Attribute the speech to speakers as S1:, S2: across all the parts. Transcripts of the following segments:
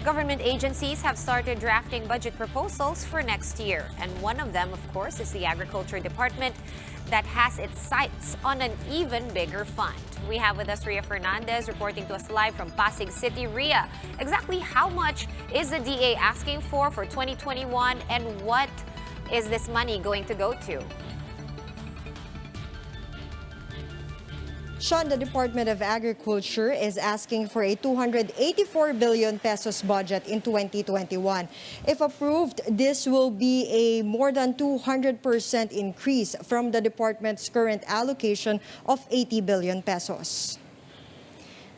S1: Government agencies have started drafting budget proposals for next year. And one of them, of course, is the Agriculture Department that has its sights on an even bigger fund. We have with us Ria Fernandez reporting to us live from Pasig City. Ria, exactly how much is the DA asking for 2021 and what is this money going to go to?
S2: Sean, the Department of Agriculture is asking for a 284 billion pesos budget in 2021. If approved, this will be a more than 200% increase from the department's current allocation of 80 billion pesos.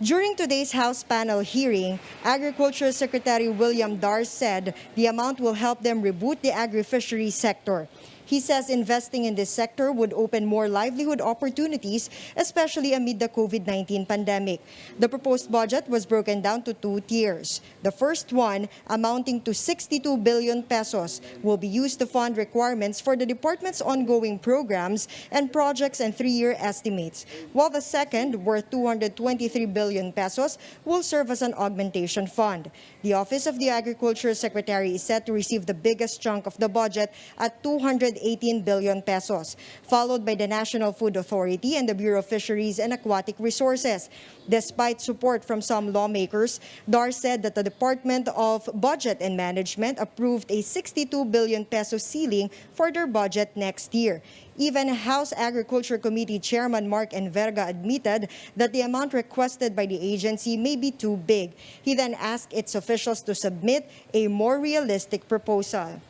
S2: During today's House panel hearing, Agriculture Secretary William Dar said the amount will help them reboot the agri-fishery sector. He says investing in this sector would open more livelihood opportunities, especially amid the COVID-19 pandemic. The proposed budget was broken down to two tiers. The first one, amounting to 62 billion pesos, will be used to fund requirements for the department's ongoing programs and projects and three-year estimates, while the second, worth 223 billion pesos, will serve as an augmentation fund. The Office of the Agriculture Secretary is set to receive the biggest chunk of the budget at 218 billion pesos, followed by the National Food Authority and the Bureau of Fisheries and Aquatic Resources. Despite support from some lawmakers, Dar said that the Department of Budget and Management approved a 62 billion peso ceiling for their budget next year. Even House Agriculture Committee Chairman Mark Enverga admitted that the amount requested by the agency may be too big. He then asked its officials to submit a more realistic proposal.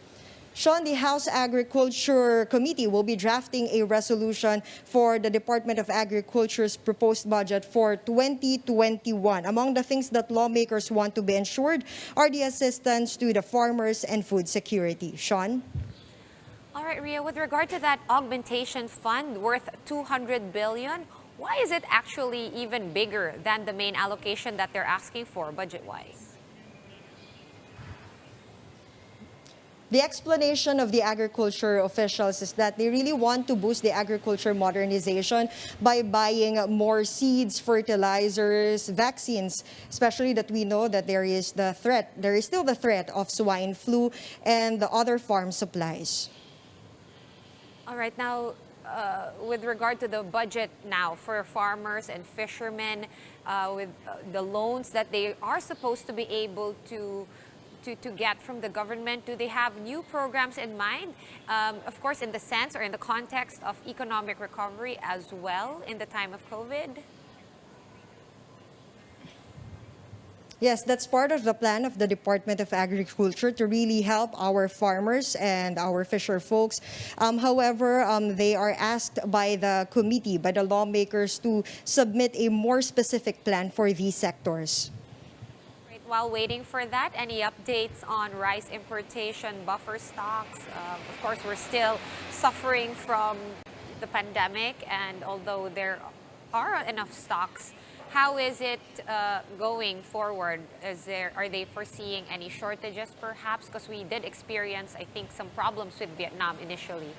S2: Sean, the House Agriculture Committee will be drafting a resolution for the Department of Agriculture's proposed budget for 2021. Among the things that lawmakers want to be ensured are the assistance to the farmers and food security. Sean?
S1: All right, Ria, with regard to that augmentation fund worth 200 billion, why is it actually even bigger than the main allocation that they're asking for budget-wise?
S2: The explanation of the agriculture officials is that they really want to boost the agriculture modernization by buying more seeds, fertilizers, vaccines, especially that we know that there is still the threat of swine flu and the other farm supplies.
S1: All right, now, with regard to the budget now for farmers and fishermen, with the loans that they are supposed to be able to get from the government, do they have new programs in mind? Of course, in the sense or in the context of economic recovery as well in the time of COVID?
S2: Yes, that's part of the plan of the Department of Agriculture to really help our farmers and our fisher folks. However, they are asked by the committee, by the lawmakers, to submit a more specific plan for these sectors.
S1: While waiting for that, any updates on rice importation buffer stocks? Of course, we're still suffering from the pandemic, and although there are enough stocks, how is it going forward? Are they foreseeing any shortages perhaps? Because we did experience, I think, some problems with Vietnam initially.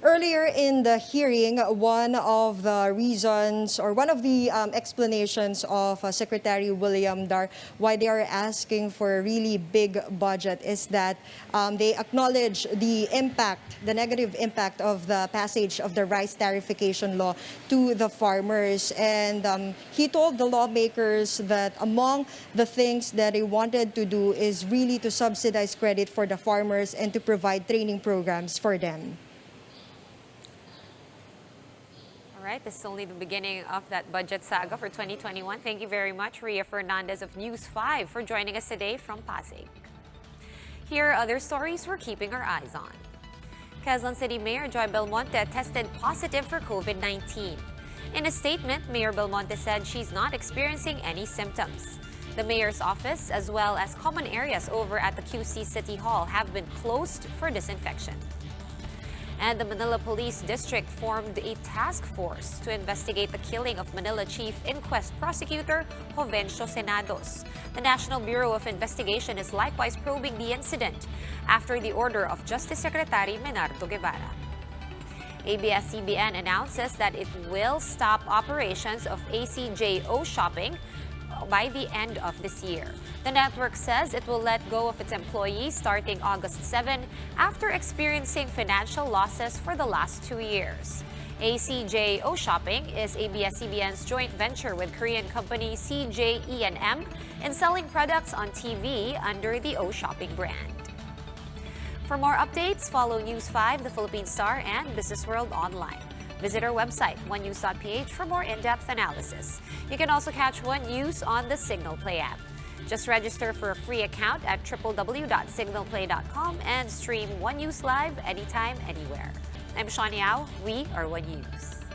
S2: Earlier in the hearing, one of the reasons or one of the explanations of Secretary William Dar why they are asking for a really big budget is that they acknowledge the impact, the negative impact of the passage of the rice tariffication law to the farmers. And he told the lawmakers that among the things that they wanted to do is really to subsidize credit for the farmers and to provide training programs for them.
S1: All right, this is only the beginning of that budget saga for 2021. Thank you very much, Ria Fernandez of News 5, for joining us today from Pasig. Here are other stories we're keeping our eyes on. Quezon City Mayor Joy Belmonte tested positive for COVID-19. In a statement, Mayor Belmonte said she's not experiencing any symptoms. The mayor's office, as well as common areas over at the QC City Hall, have been closed for disinfection. And the Manila Police District formed a task force to investigate the killing of Manila Chief Inquest Prosecutor Jovencio Senados. The National Bureau of Investigation is likewise probing the incident after the order of Justice Secretary Menardo Guevara. ABS-CBN announces that it will stop operations of ACJ O Shopping by the end of this year. The network says it will let go of its employees starting August 7 after experiencing financial losses for the last 2 years. ACJ O Shopping is ABS-CBN's joint venture with Korean company CJE&M in selling products on TV under the O Shopping brand. For more updates, follow News 5, The Philippine Star, and Business World online. Visit our website, onenews.ph, for more in-depth analysis. You can also catch One News on the Signal Play app. Just register for a free account at www.signalplay.com and stream One News live anytime, anywhere. I'm Shawn Yao. We are One News.